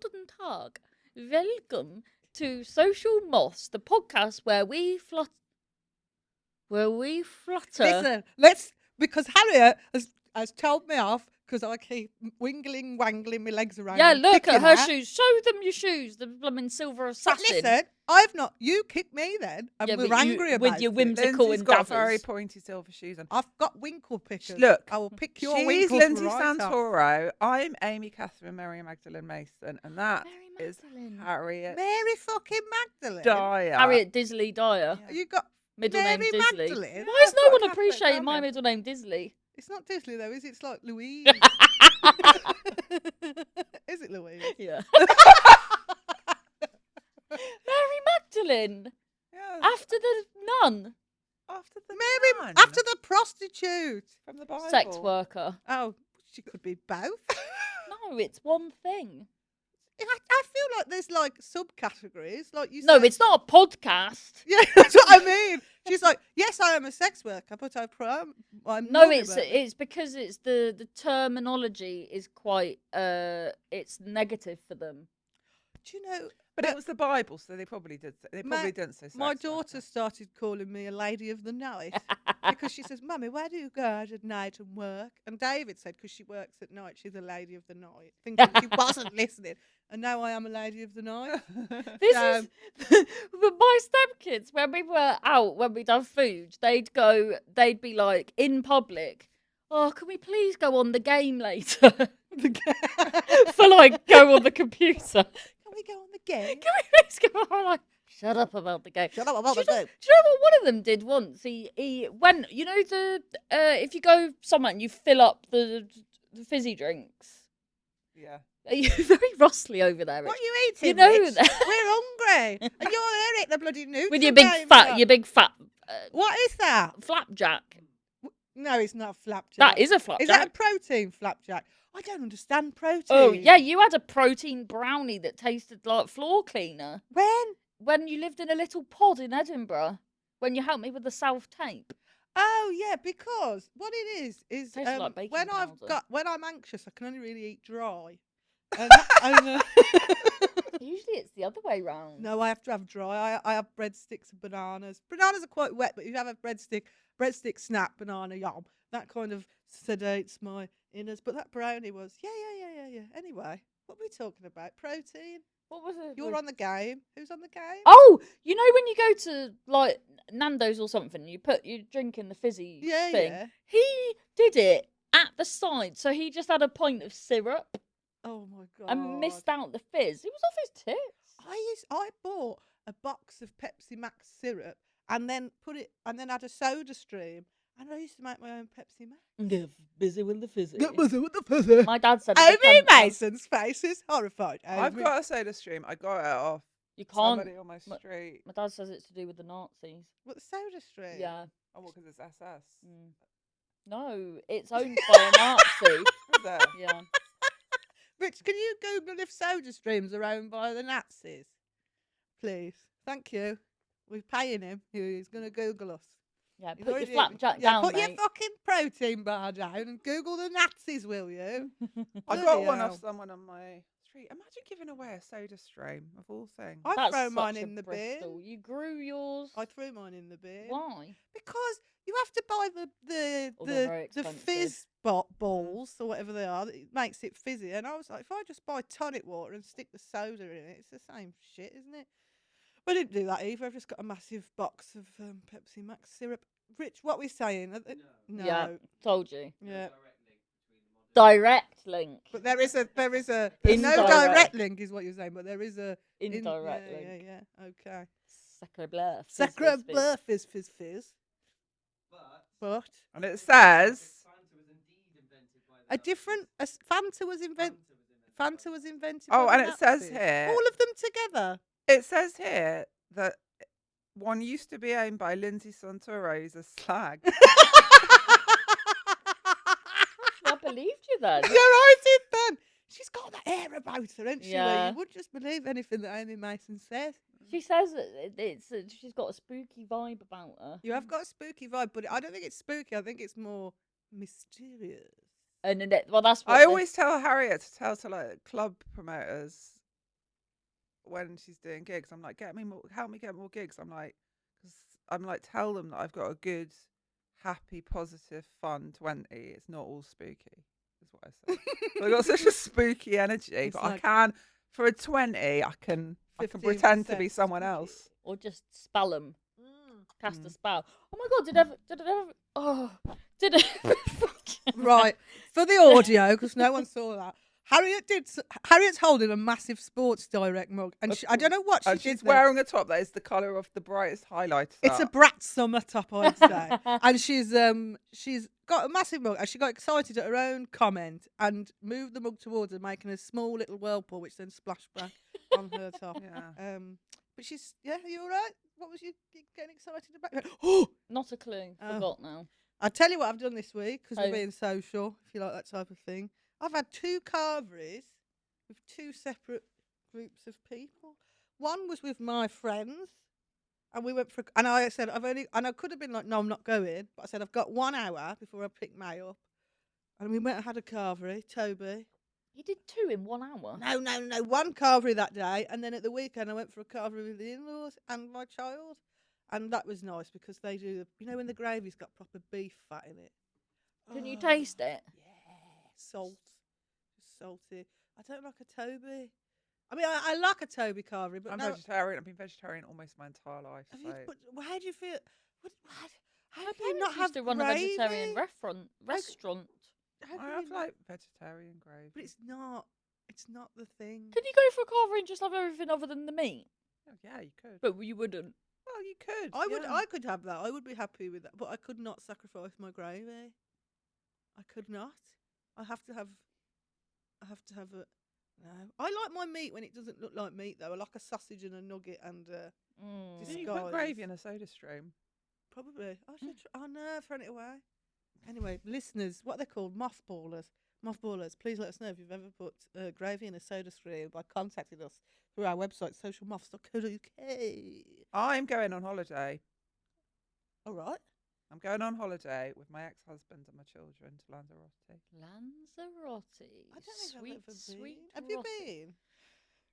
Guten Tag. Welcome to Social Moths, the podcast where we flutter. Listen, because Harriet has told me off because I keep wangling my legs around. Yeah, and look at kicking her her. shoes. Show them your shoes, the blooming silver assassin. But listen, I've not. You kicked me then, and Yeah, we're but angry about with your it. whimsical Lindsay's got endeavours. very pointy silver shoes on. I've got winkle pickers. Look, I will pick your she's winkles Lindsay right off. Santoro. I'm Amy Catherine Mary Magdalene Mason, and that Mary is Magdalene. Harriet Mary fucking Magdalene. Dyer. Harriet Disley Dyer. Yeah. You got Middle Mary name Disley. Magdalene. Why is I've no got one a Catholic appreciating my family. middle name Disley? It's not Disley though, is it? It's like Louise. Is it Louise? Yeah. Mary Magdalene. Yeah, After the nun. after the Mary, nun after the prostitute. from the Bible. Sex worker. Oh, she could be both. No, it's one thing. I feel like there's like subcategories, like you. No, said. it's not a podcast. Yeah, that's what I mean. She's like, yes, I am a sex worker, but I'm No, not it's because it's the terminology is quite it's negative for them. Do you know? But it was the Bible, so they probably did. They probably didn't say sex My worker. daughter started calling me a lady of the night because she says, "Mummy, where do you go out at night and work?" And David said, "Because she works at night, she's a lady of the night," thinking she wasn't listening. And now I am a lady of the night. This is but my stepkids when we were out when we'd have food, they'd be like in public. Oh, can we please go on the game later? For like go on the computer. Can we go on the game? Can we please go on? Like, shut up about the game. Shut up about Do the you know- game. Do you know what one of them did once? He went, you know, the if you go somewhere and you fill up the fizzy drinks. Yeah. Are you very rustly over there? What Rich? are you eating? You know Rich? that. We're hungry, and you're here at the bloody neutral With your big game fat, now. your big fat What is that? flapjack. No, it's not a flapjack. That is a Is that a flapjack. protein flapjack? I don't understand protein. Oh yeah, you had a protein brownie that tasted like floor cleaner When? you lived in a little pod in Edinburgh. When you helped me with the South tape. Oh yeah, because what it is Tastes like baking powder. when I'm anxious, I can only really eat dry. And, and, Usually it's the other way round. no, I have to have dry. I have breadsticks and bananas. Bananas are quite wet, but if you have a breadstick snack, banana yum, that kind of sedates my innards. But that brownie was yeah. Anyway, what were we talking about? Protein. What was it? You're on the game. Who's on the game? Oh, you know when you go to like Nando's or something, you put your drink in the fizzy thing. Yeah. He did it at the side, so he just had a pint of syrup Oh my god. and missed out the fizz. It was off his tits. I bought a box of Pepsi Max syrup and then had a SodaStream, and I used to make my own Pepsi Max. Get busy with the fizzy. With the fizzy. My dad said Amy Mason's face is horrified. I've got a SodaStream. I got it off you can't. somebody on my street. My dad says it's to do with the Nazis. What, the SodaStream? Yeah. Oh, well, because it's SS. Mm. No, it's owned by a Nazi. Is it? Yeah. Rich, can you Google if SodaStreams are owned by the Nazis? Please. Thank you. We're paying him. He's going to Google us. Yeah, He's put your already- flapjack yeah, down, put mate. your fucking protein bar down and Google the Nazis, will you? I got Bloody one hell. off someone on my street. Imagine giving away a SodaStream of all things. I That's throw mine such a in the Bristol. bin. You grew yours. I threw mine in the bin. Why? Because you have to buy Oh, they're very the expensive. fizz balls or whatever they are. It makes it fizzy. And I was like, if I just buy tonic water and stick the soda in it, it's the same shit, isn't it? But I didn't do that either. I've just got a massive box of Pepsi Max syrup. Rich, what are we saying? No. Yeah, told you. Yeah. Direct link. But there's no Indirect. direct link is what you're saying, but there is a Indirect link. Yeah. Okay. Sacre bleu. fizz, Sacre fizz, fizz. bleu, fizz. But And it says, Fanta was invented. Fanta was invented. oh, by and the it says Nazis. here, all of them together. it says here that one used to be owned by Lindsay Santoro, who's a slag. I believed you then. Yeah, I did then. She's got that air about her, hasn't she? Where Yeah. you wouldn't just believe anything that Amy Mason says. She says that she's got a spooky vibe about her. You have got a spooky vibe, but I don't think it's spooky. I think it's more mysterious. And then well, that's what I always tell Harriet to tell to like club promoters when she's doing gigs. I'm like, help me get more gigs. Because I'm like, tell them that I've got a good, happy, positive, fun 20. It's not all spooky, is what I say. I've got such a spooky energy, It's but like- I can, for a 20, I can pretend to be 15% someone spooky. else. Or just spell them. Cast a Mm. spell. Oh my god! Did it ever? Right, for the audio, because no one saw that. Harriet's holding a massive Sports Direct mug, and I don't know what she And did she's there. wearing a top that is the colour of the brightest highlighter. It's a Brat Summer top, I'd say. And she's got a massive mug, and she got excited at her own comment and moved the mug towards her, making a small little whirlpool, which then splashed back on her top. Yeah. But she's you all right? What was you getting excited about? Oh, Not a clue. Oh. Forgot now. I'll tell you what I've done this week, because Oh. we're being social, if you like that type of thing. I've had 2 carveries with 2 separate groups of people. One was with my friends, and we went for, and I said, and I could have been like, no, I'm not going, but I said, I've got 1 hour before I pick May up. And we went and had a carvery, Toby. You did 2 in 1 hour. No, 1 carvery that day, and then at the weekend I went for a carvery with the in-laws and my child. And that was nice, because they do, when the gravy's got proper beef fat in it. Can you Oh, taste it? Yeah, salt, just salty. I don't like a Toby. I mean, I like a Toby carvery, but I'm no. vegetarian. I've been vegetarian almost my entire life. Have So. you, but how do you feel? How My do you parents not used have to run gravy? a vegetarian restaurant. How I can have you like vegetarian gravy. But it's not. It's not the thing. Could you go for a carvery and just have everything other than the meat? Oh, yeah, you could. But you wouldn't. Well, you could. I would. yeah. I could have that. I would be happy with that. But I could not sacrifice my gravy. I could not. I have to have a. No, I like my meat when it doesn't look like meat though. I like a sausage and a nugget and Didn't you put gravy in a SodaStream? probably. I should. Oh no, thrown it away. Anyway, listeners, what they're called, mothballers. Mothballers, please let us know if you've ever put gravy in a SodaStream by contacting us through our website, socialmoths.co.uk. I'm going on holiday. All right. I'm going on holiday with my ex-husband and my children to Lanzarote. Lanzarote. I don't think Sweet, I've ever been. sweet. Have you Rotte. been?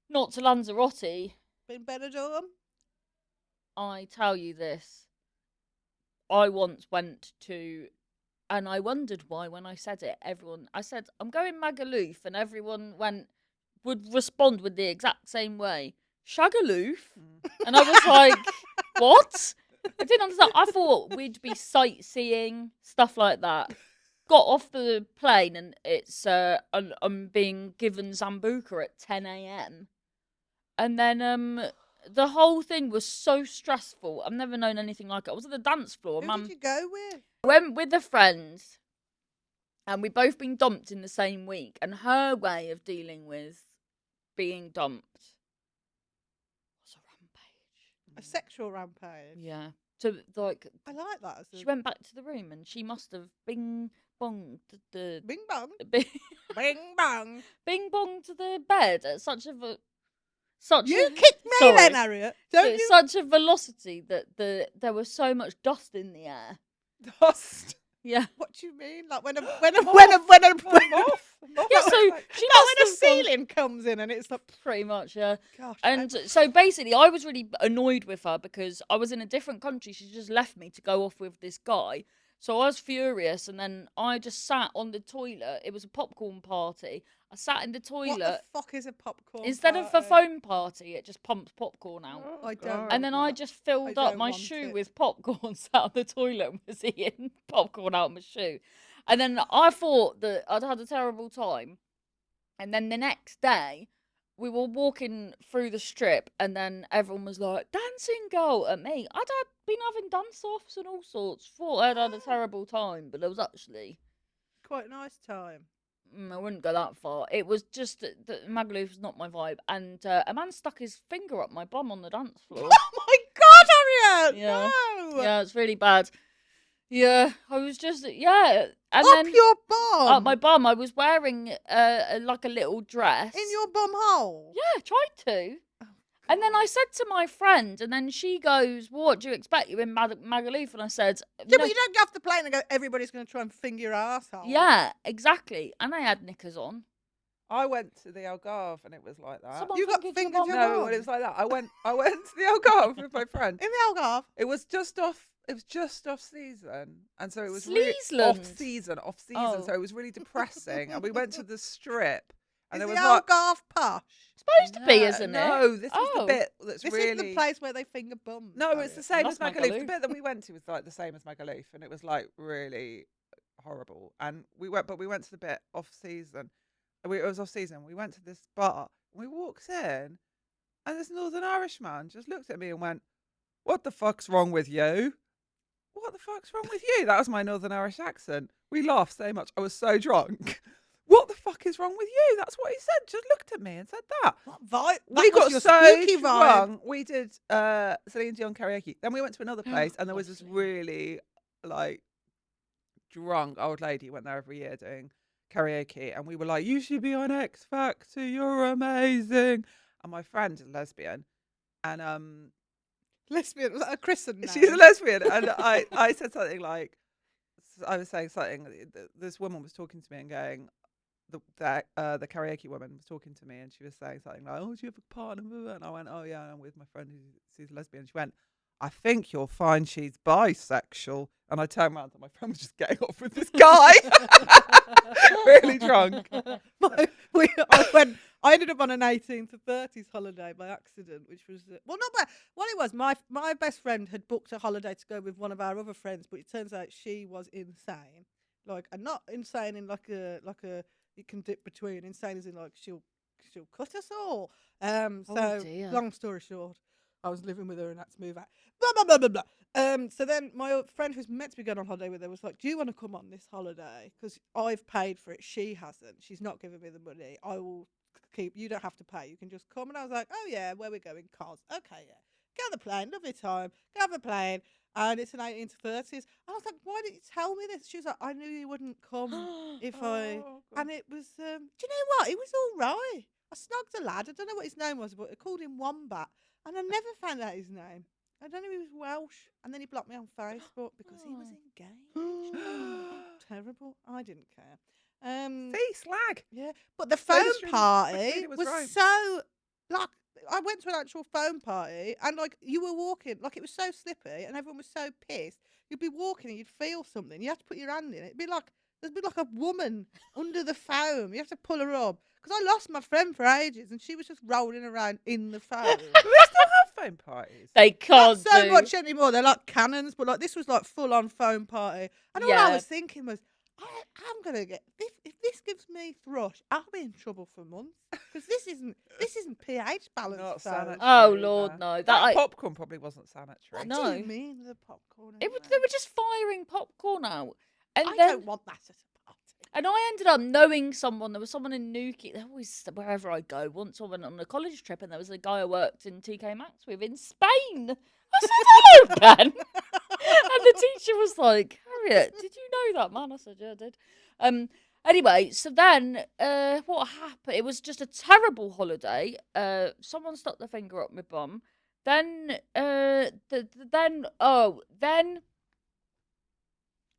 Not to Lanzarote. Been Benidorm? I tell you this. I once went to, and I wondered why when I said it, I said, I'm going Magaluf, and everyone would respond with the exact same way. Shagaloof? And I was like, what? I didn't understand. I thought we'd be sightseeing, stuff like that. Got off the plane and it's I'm being given Zambuca at 10 a.m. And then the whole thing was so stressful. I've never known anything like it. I was at the dance floor. Who Mum did you go with? went with a friend, and we'd both been dumped in the same week. And her way of dealing with being dumped was a rampage. A sexual rampage. Yeah. So like, I like that. As she a went back to the room and she must have bing bonged the bing bong. bing, Bing bong. bing bonged the bed at such You a kicked me sorry. then, Harriet. Don't at you? such a velocity that there was so much dust in the air. Dust. Yeah. What do you mean? Like when a Moth. when a Moth. Yeah, so she like must when a have gone- ceiling comes in and it's like, pretty much, yeah. gosh. And so basically, I was really annoyed with her because I was in a different country. She just left me to go off with this guy. So I was furious, and then I just sat on the toilet. It was a popcorn party. I sat in the what toilet. the fuck is a popcorn? Instead of a party? foam party, it just pumps popcorn out. Oh, I don't God. And then I that. just filled I up don't my want shoe it. with popcorn, sat on the toilet and was eating popcorn out of my shoe. And then I thought that I'd had a terrible time. And then the next day, we were walking through the strip, and then everyone was like, dancing girl at me. I'd been having dance-offs and all sorts. Thought I'd had a terrible time, but it was actually... Quite a nice time. I wouldn't go that far. It was just that Magaluf was not my vibe. And a man stuck his finger up my bum on the dance floor. Oh my God, Harriet! Yeah. No. Yeah, it's really bad. Yeah, I was just, yeah. And Up then your bum. up my bum, I was wearing like a little dress. In your bum hole. Yeah, tried to. Oh, And then God. I said to my friend, and then she goes, well, what do you expect? You're in Magaluf. And I said, Yeah, "No." but you don't get off the plane and go, everybody's going to try and finger your asshole. Yeah, exactly. And I had knickers on. I went to the Algarve and it was like that. Someone You got fingered fingered your your mum. No, mum? it was like that. I went to the Algarve with my friend. In the Algarve. It was just off season, and so it was really Sleazeland. off season. Oh. So it was really depressing. And we went to the strip, and Is there the was like Algarve posh? Supposed to be, No, isn't it? No, this was the Oh. bit that's This really is the place where they finger bums. No, it's the same as That's Magaluf. The Magaluf. bit that we went to was like the same as Magaluf, and it was like really horrible. And we went to the bit off season. It was off season. We went to this bar. We walked in, and this Northern Irish man just looked at me and went, "What the fuck's wrong with you? What the fuck's wrong with you?" That was my Northern Irish accent. We laughed so much. I was so drunk. What the fuck is wrong with you? That's what he said. Just looked at me and said that. What vibe? We That was got your so spooky vibe. drunk. We did Celine Dion karaoke. Then we went to another place, and there was Love this Celine. really like drunk old lady who went there every year doing karaoke, and we were like, "You should be on X Factor. You're amazing." And my friend is lesbian, and Lesbian. Was that a christened she's a name? lesbian, and I said something like, I was saying something. This woman was talking to me and going, the karaoke woman was talking to me, and she was saying something like, "Oh, do you have a partner?" And I went, "Oh yeah, I'm with my friend who's lesbian." She went, "I think you'll find she's bisexual." And I turned around and my friend was just getting off with this guy, really drunk. I ended up on an 18 to 30s holiday by accident, which was well, not bad. What it was, my best friend had booked a holiday to go with one of our other friends, but it turns out she was insane, like, and not insane in like a you can dip between. Insane as in like she'll cut us all. So dear. long story short, I was living with her and had to move out. Blah blah blah blah blah. So then my friend who's meant to be going on holiday with her was like, "Do you want to come on this holiday? Because I've paid for it. She hasn't. She's not giving me the money. I will keep. You don't have to pay. You can just come." And I was like, "Oh yeah, where we going? Cos. Okay, yeah. Get on the plane. Lovely time. Get on the plane." And it's an 18 to 30s. And I was like, "Why didn't you tell me this?" She was like, "I knew you wouldn't come if I." Oh, God. And it was, do you know what? It was all right. I snogged a lad. I don't know what his name was, but I called him Wombat. And I never found out his name. I don't know if he was Welsh. And then he blocked me on Facebook because he was engaged. Terrible. I didn't care. See, slag. Yeah. But the phone SodaStreams, party Christina was was right. so, like, I went to an actual phone party and, like, you were walking, like, it was so slippy and everyone was so pissed. You'd be walking and you'd feel something. You have to put your hand in it. There'd be like a woman under the foam. You have to pull her up. Because I lost my friend for ages and she was just rolling around in the foam. Do they still have phone parties? They Not can't so do. much anymore. They're like cannons, but like this was like full on phone party. And all I Yeah. was thinking was, I'm gonna get if this gives me thrush, I'll be in trouble for months because this isn't pH balance. Not phone. sanitary. Oh, Lord, either. no. That popcorn probably wasn't sanitary. What No. do you mean with the popcorn? It was, anyway? they were just firing popcorn out. And I then don't want that at a party. And I ended up knowing someone. There was someone in Newquay. There always, wherever I go, once I went on a college trip and there was a guy I worked in TK Maxx with in Spain. I said, "Hello, Ben." And the teacher was like, "Harriet, did you know that man?" I said, "Yeah, I did." Anyway, so then what happened? It was just a terrible holiday. Someone stuck their finger up my bum. Then I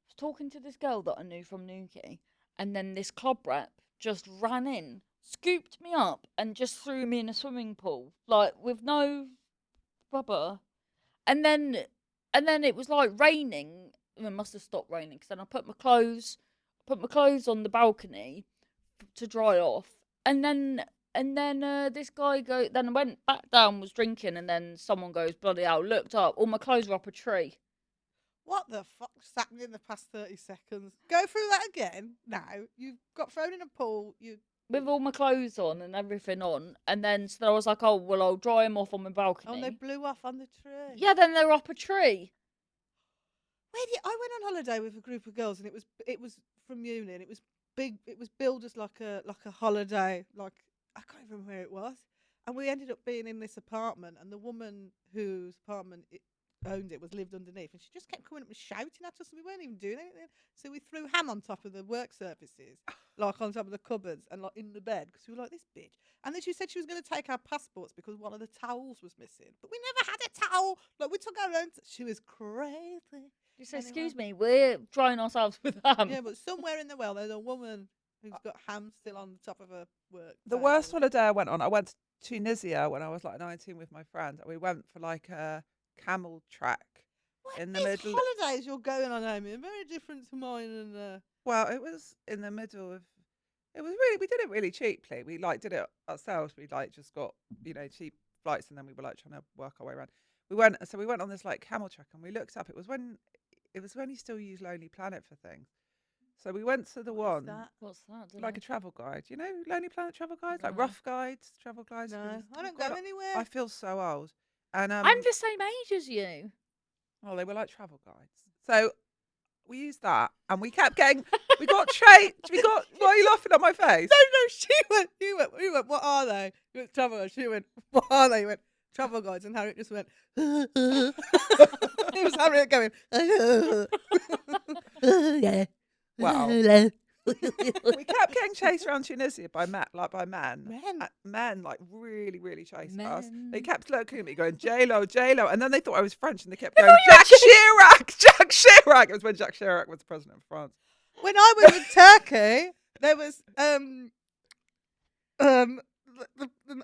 was talking to this girl that I knew from Newquay, and then this club rep just ran in, scooped me up, and just threw me in a swimming pool, like with no rubber. And then it was like raining. It must have stopped raining because then I put my clothes on the balcony to dry off, and then this guy then I went back down, was drinking, and then someone goes, "Bloody hell," looked up, all my clothes were up a tree. What the fuck's happened in the past 30 seconds? Go through that again now. You got thrown in a pool. With all my clothes on and everything on, and then so I was like, "Oh well, I'll dry them off on my balcony." Oh, they blew off on the tree. Yeah, then they're up a tree. I went on holiday with a group of girls, and it was from uni, and it was big. It was billed as like a holiday. Like I can't even remember where it was, and we ended up being in this apartment, and the woman whose apartment owned it lived underneath, and she just kept coming up and shouting at us, and we weren't even doing anything. So we threw ham on top of the work surfaces, like on top of the cupboards, and like in the bed, because we were like, "This bitch." And then she said she was going to take our passports because one of the towels was missing, but we never had a towel. Like we took our own. She was crazy. You said, Anyway. "Excuse me, we're drying ourselves with ham." Yeah, but somewhere in the world there's a woman who's got ham still on the top of her work. The worst holiday I went to Tunisia when I was like 19 with my friend. And we went for like a camel track in the These middle. holidays you're going on, Amy, are very different to mine. And Well, it was in the middle of. It was really. We did it really cheaply. We like did it ourselves. We like just got cheap flights, and then we were like trying to work our way around. We went on this like camel track, and we looked up. It was when you still use Lonely Planet for things. So we went to the one. What's that? Like a travel guide. You know Lonely Planet travel guides? Like No. rough guides, travel guides? no, I don't God, go anywhere. I feel so old. And I'm the same age as you. well, they were like travel guides. So we used that and we kept getting we got why are you laughing at my face? No, you went, what are they? You went, travel guides. She went, what are they? You went, travel guides. And Harriet just went, it was Harriet going, yeah. Well, we kept getting chased around Tunisia by men. Men like really, really chased us. They kept looking at me going, J-Lo, J-Lo. And then they thought I was French and they kept going, Jack Chirac, Jack Chirac. It was when Jack Chirac was president of France. When I was in Turkey, there was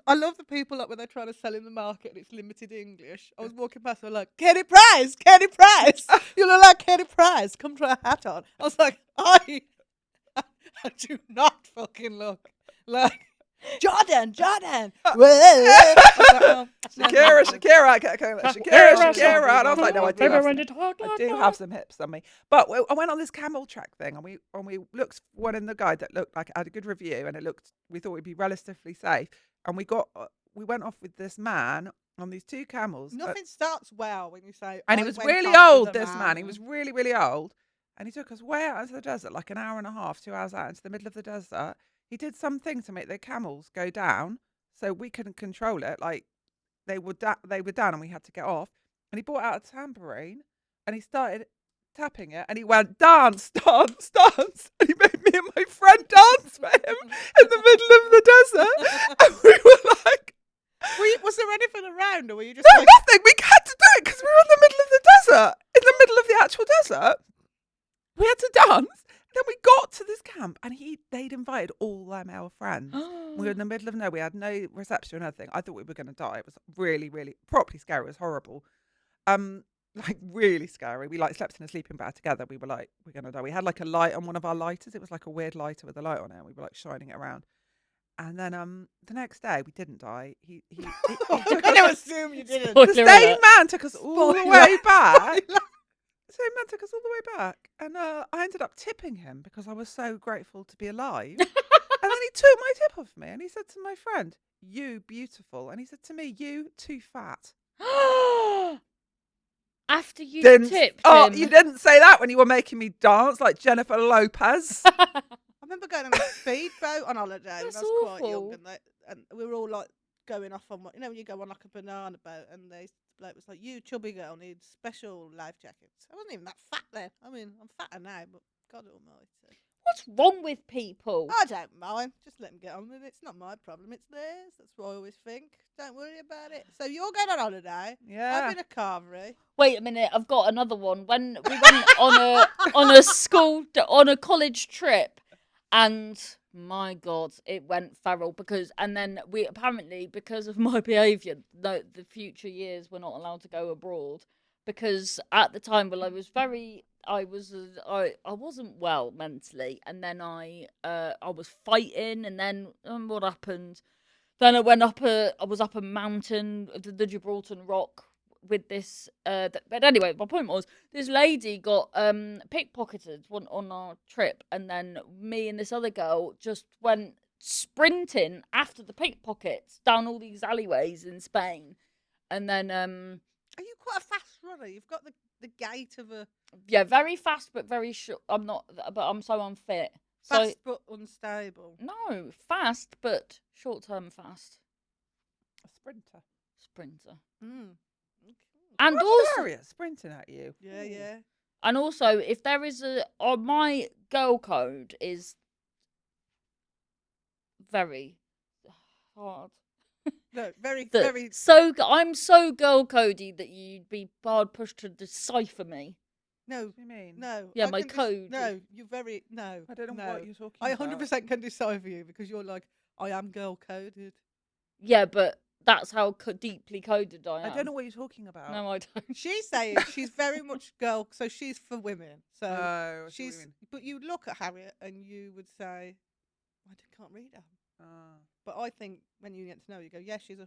I love the people like when they're trying to sell in the market and it's limited English. I was walking past, they were like, Kenny Price, you look like Kenny Price. Come try a hat on. I was like, I do not fucking look like Jordan. Shakira. I kept going like, Shakira. And I was like, no, I do have some hips on me. But I went on this camel track thing and we looked for one in the guide that looked like it had a good review and we thought it'd be relatively safe. And we went off with this man on these two camels. Nothing starts well when you say. And he was really old, this man. He was really, really old. And he took us way out into the desert, like an hour and a half, 2 hours out into the middle of the desert. He did something to make the camels go down so we couldn't control it. Like they were down and we had to get off. And he brought out a tambourine and he started tapping it and he went, dance, dance, dance. And he made me and my friend dance for him in the middle of the desert. And we were like... Was there anything around or were you just... No, nothing. We had to do it because we were in the middle of the desert. In the middle of the actual desert. We had to dance. Then we got to this camp and they'd invited all their male friends. We were in the middle of nowhere. We had no reception or anything. I thought we were going to die. It was really, really properly scary. It was horrible. Like really scary. We like slept in a sleeping bag together. We were like, we're going to die. We had like a light on one of our lighters. It was like a weird lighter with a light on it. And we were like shining it around. And then the next day we didn't die. He I'm going to assume you didn't. The same man took us all the way back. So man took us all the way back and I ended up tipping him because I was so grateful to be alive. And then he took my tip off me and he said to my friend, you beautiful. And he said to me, you too fat. After you tipped Oh, him. you didn't say that when you were making me dance like Jennifer Lopez. I remember going on a speedboat on holiday when I was quite young and we were all like going off on when you go on like a banana boat and they bloke was like, you chubby girl needs special life jackets. I wasn't even that fat then. I mean, I'm fatter now, but God almighty. What's wrong with people? I don't mind. Just let them get on with it. It's not my problem. It's theirs. That's what I always think. Don't worry about it. So you're going on holiday. Yeah. I've been a carvery. Wait a minute. I've got another one. When we went on a college trip, and my God, it went feral and then we apparently, because of my behaviour, the future years we're not allowed to go abroad because at the time, well, I wasn't well mentally, and then I was fighting, and then what happened? Then I was up a mountain, the Gibraltar Rock with this. But anyway, my point was this lady got pickpocketed on our trip, and then me and this other girl just went sprinting after the pickpockets down all these alleyways in Spain, and then Are you quite a fast runner? You've got the gait of a very fast but very short. I'm so unfit. fast but unstable. No, fast but short-term fast. A sprinter. Mm. And That's also hilarious, sprinting at you. Yeah, Ooh. yeah. And also, if there is my girl code is very hard. No, very. I'm so girl codey that you'd be hard pushed to decipher me. No, What do you mean? no. Yeah, I my can code. No, you're very no. I don't know no. what you're talking I about. 100% can decipher you because you're like, I am girl coded. Yeah, but that's how deeply coded I am. I don't know what you're talking about. No, I don't. She's saying she's very much girl, so she's for women. So Oh, I see what you she's. mean. But you look at Harriet and you would say, can't read her. Ah. But I think when you get to know, you go, yes, she's 100%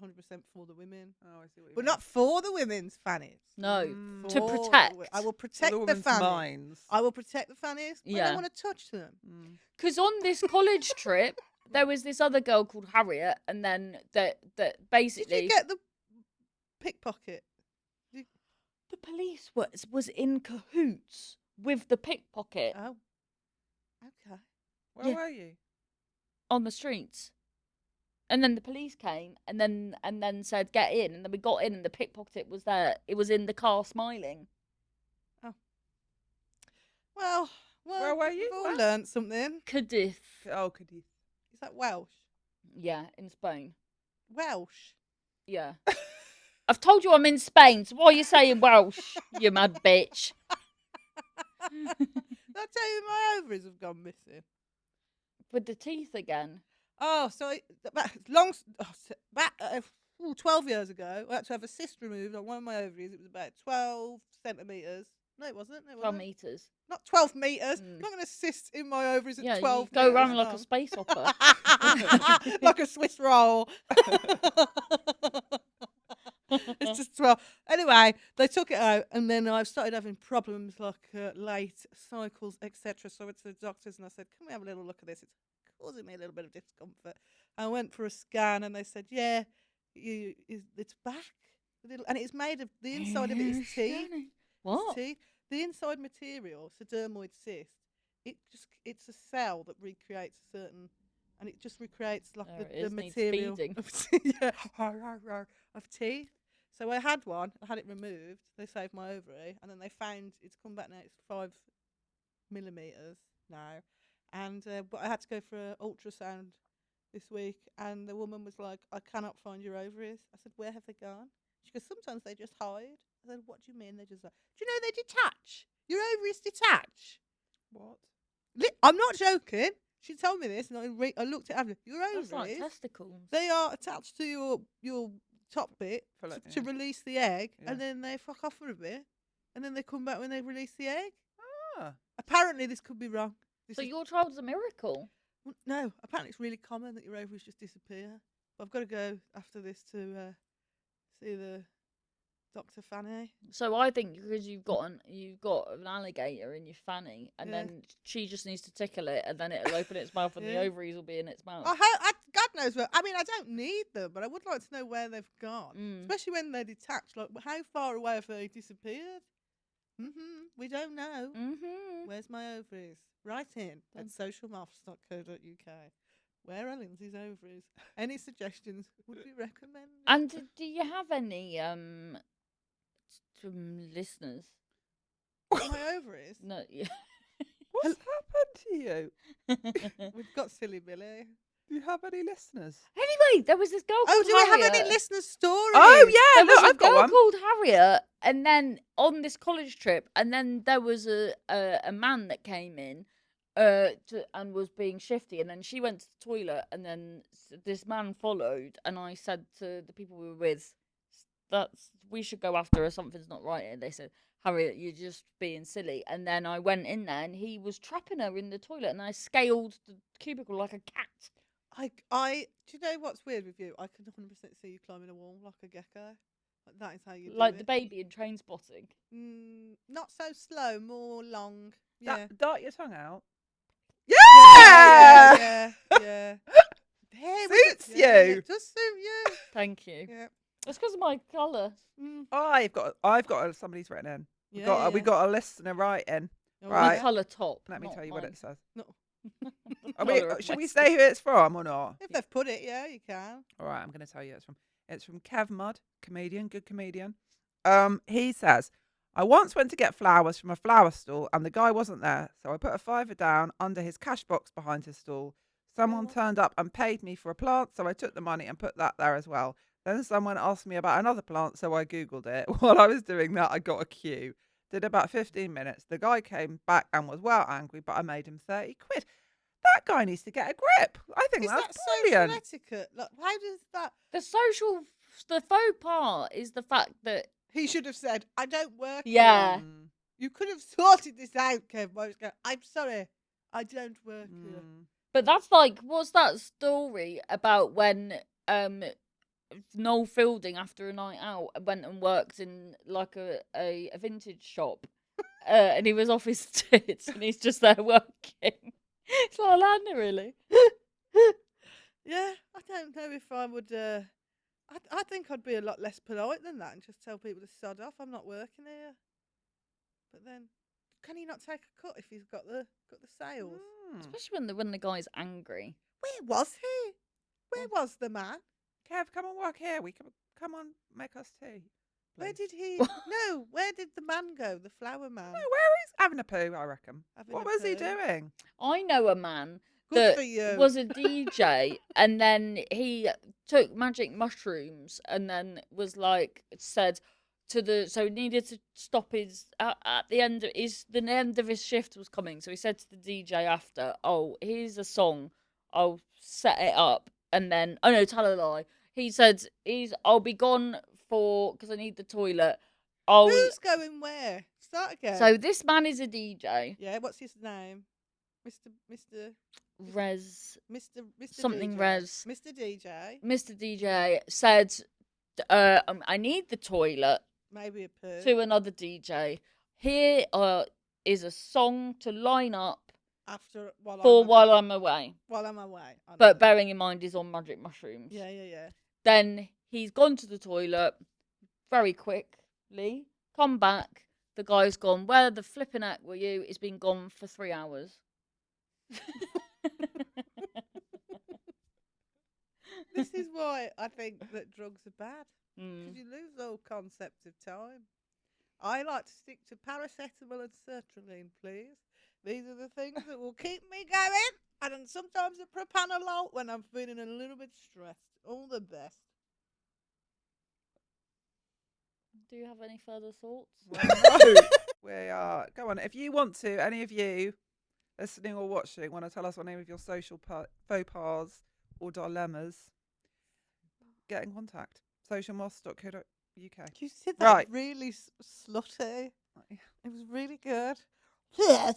for the women, Oh, I see what you but mean. not for the women's fannies. No, Mm. to For the protect. I will For protect the the women's fannies. minds. I will protect the fannies. But I Yeah. don't want to touch them. Mm. Because on this college trip, there was this other girl called Harriet, and then that Did basically you get the pickpocket? the police was in cahoots with the pickpocket Oh, okay. Where Yeah. were you? on the streets. And then the police came and then said get in, and then we got in and the pickpocket was there. It was in the car smiling. Well, Where were you? We've all Where? learnt something. Cadiz. Oh, Cadiz. Is that Welsh? Yeah, in Spain. Welsh. Yeah. I've told you I'm in Spain, so why are you saying Welsh, you mad bitch? Did I tell you my ovaries have gone missing? With the teeth again. Oh, so back 12 years ago, I had to have a cyst removed on one of my ovaries. It was about 12 centimetres. No, it wasn't. 12 metres. Not 12 metres. Mm. I'm not going to cyst in my ovaries at Yeah, 12 you go metres around like a long. space opera. Like a Swiss roll. It's just 12. Anyway, they took it out, and then I started having problems like late cycles, etc. So I went to the doctors and I said, can we have a little look at this? It's causing me a little bit of discomfort. I went for a scan and they said, yeah, it's back. And it's made of, the inside of it is teeth. What? Teeth. The inside material, it's a dermoid cyst. It's a cell that recreates a certain, and it just recreates like There it the is, needs material feeding. of teeth. So I had one, I had it removed. They saved my ovary, and then they found it's come back now. It's 5 millimeters now, and but I had to go for an ultrasound this week, and the woman was like, "I cannot find your ovaries." I said, "Where have they gone?" She goes, "Sometimes they just hide." I said, "What do you mean they just hide? Do you know they detach? Your ovaries detach." What? I'm not joking. She told me this, and I looked at it. Your That's like ovaries, testicles. they are attached to your top bit to Yeah. release the egg, Yeah. and then they fuck off for a bit, and then they come back when they release the egg. Ah. Apparently, this could be wrong. So your child's a miracle. No, apparently it's really common that your ovaries just disappear. But I've got to go after this to see the Dr. Fanny. So I think because you've got an alligator in your fanny, and Yeah. then she just needs to tickle it, and then it'll open its mouth, and the Yeah. ovaries will be in its mouth. God knows where. I mean, I don't need them, but I would like to know where they've gone, Mm. especially when they're detached. Like, how far away have they disappeared? We don't know. Mm-hmm. Where's my ovaries? Write in at socialmoths.co.uk. Where are Lindsay's ovaries? Any suggestions would be recommended. And do you have any listeners? My ovaries? No. Yeah. What's happened to you? We've got Silly Billy. Do you have any listeners? Anyway, there was this girl. Oh, called do we have Harriet. any listener stories? Oh yeah, There was no, a I've got girl one. called Harriet, and then on this college trip, and then there was a man that came in, and was being shifty, and then she went to the toilet, and then this man followed, and I said to the people we were with, we should go after her. Something's not right. And they said, Harriet, you're just being silly. And then I went in there, and he was trapping her in the toilet, and I scaled the cubicle like a cat. Do you know what's weird with you? I can 100% see you climbing a wall like a gecko. Like, that is how you do Like it. the baby in Train Spotting. Not so slow, more long. Yeah. Dart your tongue out. Yeah. There we Suits go. Yeah, you. it does suit you. Thank you. Yeah. It's because of my colour. I've got somebody's written in. We got a listener writing. Oh, Right. My colour top. Let me not tell you what mine. it says. No. Should we say who it's from or not? If they've put it, yeah, you can. All right, I'm going to tell you it's from Kev Mudd, comedian, good comedian. He says, I once went to get flowers from a flower stall and the guy wasn't there, so I put a £5 down under his cash box behind his stall. Someone turned up and paid me for a plant, so I took the money and put that there as well. Then someone asked me about another plant, so I Googled it. While I was doing that, I got a queue. did about 15 minutes. The guy came back and was well angry, but I made him 30 quid. That guy needs to get a grip. I think Is that's that brilliant. social etiquette? Like, how does that? The faux part is the fact that He should have said, "I don't work Yeah. here." You could have sorted this out, Kev. I was going, "I'm sorry, I don't work here." But that's like, what's that story about when Noel Fielding, after a night out, went and worked in like a vintage shop, and he was off his tits, and he's just there working. It's like Lana, really. Yeah, I don't know if I would. I think I'd be a lot less polite than that and just tell people to sod off. I'm not working here. But then, can he not take a cut if he's got the sales? Especially when the guy's angry. Where was he? Where was the man? Kev, come and work here. We come on, make us tea. Where please. did he? No, where did the man go? The flower man. No, where he's having a poo, I reckon. Having What a was he poo. doing? I know a man Good that for you. was a DJ, and then he took magic mushrooms, and then was like said to the so he needed to stop his at the end of his shift was coming, so he said to the DJ after, "Oh, here's a song, I'll set it up," and then tell a lie. He said I'll be gone because I need the toilet. Who's going where? Start again. So this man is a DJ. Yeah, what's his name? Mr. Something DJ. Rez. Mr. DJ. Mr. DJ said, I need the toilet Maybe a poo. to another DJ. Here is a song to line up while I'm away. While I'm away. But bearing in mind he's on magic mushrooms. Yeah. Then he's gone to the toilet very quickly, come back. The guy's gone, "Where the flipping heck were you?" He's been gone for 3 hours. This is why I think that drugs are bad. Mm. Because you lose all concept of time. I like to stick to paracetamol and sertraline, please. These are the things that will keep me going. And then sometimes a propanolol when I'm feeling a little bit stressed. All the best. Do you have any further thoughts? Well, no. We are. Go on. If you want to, any of you listening or watching, want to tell us any of your social faux pas or dilemmas, get in contact. socialmoths.co.uk. You said that Right. really slutty. It was really good. Oh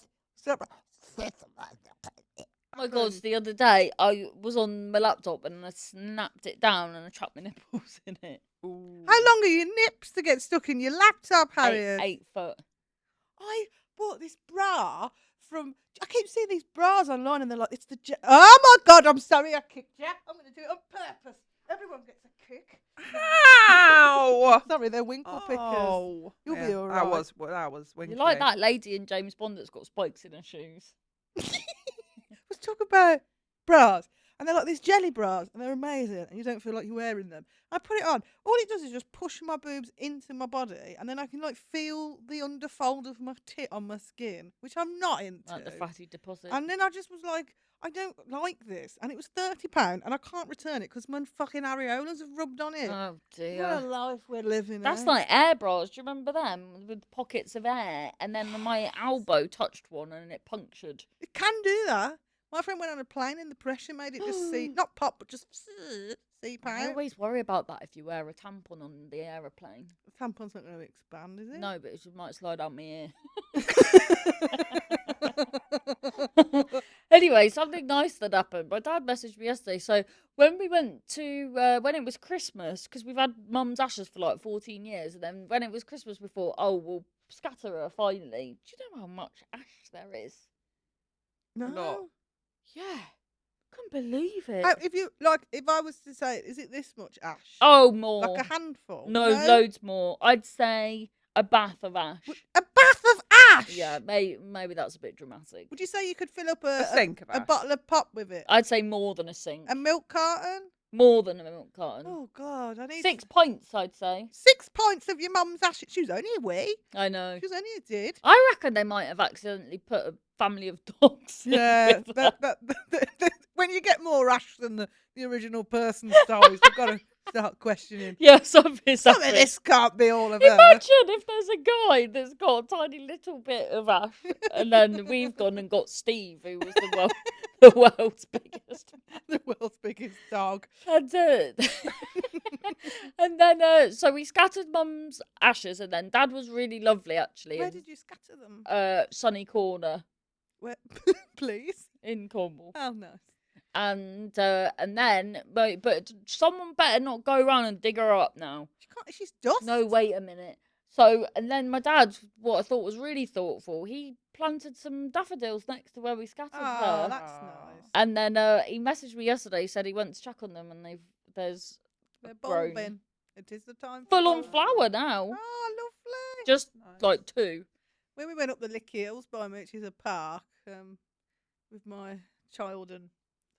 my god, the other day I was on my laptop and I snapped it down and I trapped my nipples in it. Ooh. How long are your nips to get stuck in your laptop, Harriet? 8 foot. I bought this bra from. I keep seeing these bras online and they're like, it's the. Oh my god, I'm sorry I kicked you. I'm going to do it on purpose. Everyone gets a kick. Ow! Sorry, they're winkle pickers. Oh, You'll yeah, be all right. That was winky. You're like that lady in James Bond that's got spikes in her shoes. Let's talk about bras. And they're like these jelly bras and they're amazing and you don't feel like you're wearing them. I put it on. All it does is just push my boobs into my body and then I can like feel the underfold of my tit on my skin, which I'm not into. Like the fatty deposit. And then I just was like, I don't like this. And it was £30 and I can't return it because my fucking areolas have rubbed on it. Oh What a dear. life we're living. That's like air bras. Do you remember them with pockets of air? And then my elbow touched one and it punctured. It can do that. My friend went on a plane and the pressure made it just not pop, but just seep I out. always worry about that if you wear a tampon on the aeroplane. The tampon's not going to expand, is it? No, but it just might slide out my ear. Anyway, something nice that happened. My dad messaged me yesterday. So when we went to when it was Christmas, because we've had mum's ashes for like 14 years, and then when it was Christmas, we thought, oh, we'll scatter her finally. Do you know how much ash there is? No. lot. Yeah, couldn't believe it. If I was to say, is it this much ash? Oh, more. Like a handful? No, loads more. I'd say a bath of ash. A bath of ash? Yeah, maybe that's a bit dramatic. Would you say you could fill up A sink of a ash. bottle of pop with it? I'd say more than a sink. A milk carton? More than a milk carton. Oh, God. I need 6 pints, I'd say. 6 pints of your mum's ash. She was only a wee. I know. She was only a did. I reckon they might have accidentally put a family of dogs. in Yeah. with that. When you get more ash than the original person's size, you've got to Start questioning. Yeah, something. Some of this can't be all of her. Imagine if there's a guy that's got a tiny little bit of ash, and then we've gone and got Steve, who was the world's biggest. The world's biggest dog. And, and then, so we scattered Mum's ashes, and then Dad was really lovely, actually. Where in, did you scatter them? Sunny Corner Where, please. in Cornwall. Oh, nice. And then, but someone better not go around and dig her up now. She can't. She's dust. No, wait a minute. So, and then my dad, what I thought was really thoughtful, he planted some daffodils next to where we scattered Oh, her. that's Aw. nice. And then he messaged me yesterday, said he went to check on them, and there's They're grown. bulbing. It is the time. for full on bulbing. flower now. Oh, lovely. Just Nice. like 2. When we went up the Licky Hills by me, which is a park, with my child and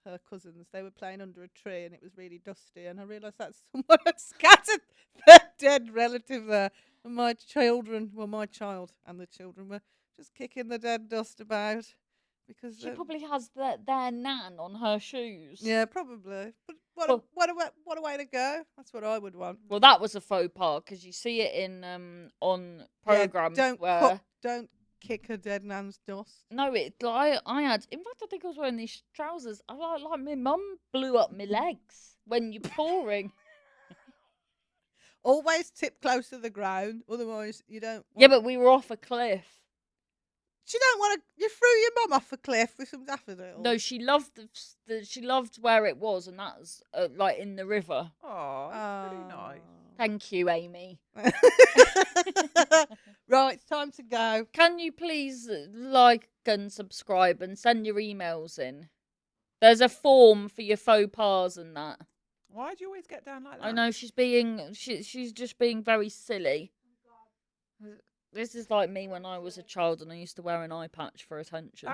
her cousins, they were playing under a tree and it was really dusty. And I realised that someone had scattered their dead relative there. And my child and the children were just kicking the dead dust about. Because She probably has their nan on her shoes. yeah, probably. But Well- what a way to go. That's what I would want. Well, that was a faux pas because you see it in on programs don't where don't kick a dead nan's dust. no, I had. In fact, I think I was wearing these trousers. I like my mum blew up my legs when you're pouring. Always tip close to the ground, otherwise you don't. Yeah, but we were off a cliff. She don't want to. You threw your mum off a cliff with some daffodils. No, she loved she loved where it was, and that's like in the river. Oh, that's really nice. Thank you, Amy. Right, it's time to go. Can you please like and subscribe and send your emails in? There's a form for your faux pas and that. Why do you always get down like that? I know she's just being very silly. This is like me when I was a child and I used to wear an eye patch for attention.